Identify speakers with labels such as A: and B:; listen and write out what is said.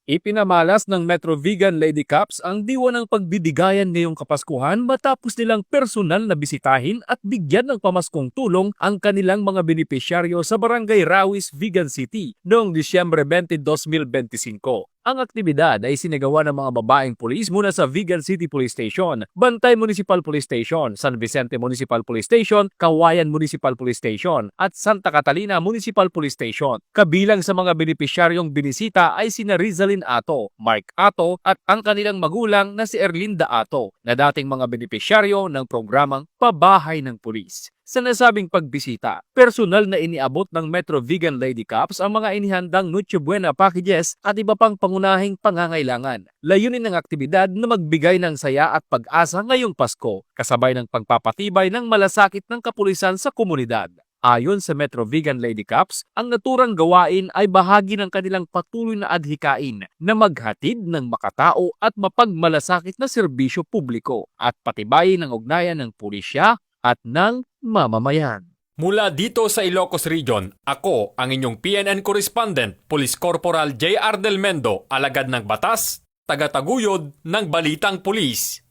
A: Ipinamalas ng Metro Vegan Lady Cups ang diwa ng pagbibigayan ngayong Kapaskuhan matapos nilang personal na bisitahin at bigyan ng pamaskong tulong ang kanilang mga benepisyaryo sa Barangay Rawis, Vegan City noong Disyembre 20, 2025. Ang aktibidad ay sinagawa ng mga babaeng pulis mula sa Vegan City Police Station, Bantay Municipal Police Station, San Vicente Municipal Police Station, Kawayan Municipal Police Station at Santa Catalina Municipal Police Station. Kabilang sa mga benepisyaryong binisita ay sina Rizalin Ato, Mark Ato at ang kanilang magulang na si Erlinda Ato na dating mga benepisyaryo ng programang Pabahay ng Pulis. Sa nasabing pagbisita, personal na iniabot ng Metro Vegan Lady Cups ang mga inihandang Noche Buena packages at iba pang pangunahing pangangailangan. Layunin ng aktibidad na magbigay ng saya at pag-asa ngayong Pasko, kasabay ng pagpapatibay ng malasakit ng kapulisan sa komunidad. Ayon sa Metro Vegan Lady Cups, ang naturang gawain ay bahagi ng kanilang patuloy na adhikain na maghatid ng makatao at mapagmalasakit na serbisyo publiko at patibayin ang ugnayan ng pulisya at ng mamamayan.
B: Mula dito sa Ilocos Region, ako ang inyong PNN Correspondent, Police Corporal J.R. Del Mendo, alagad ng batas, tagataguyod ng Balitang Pulis.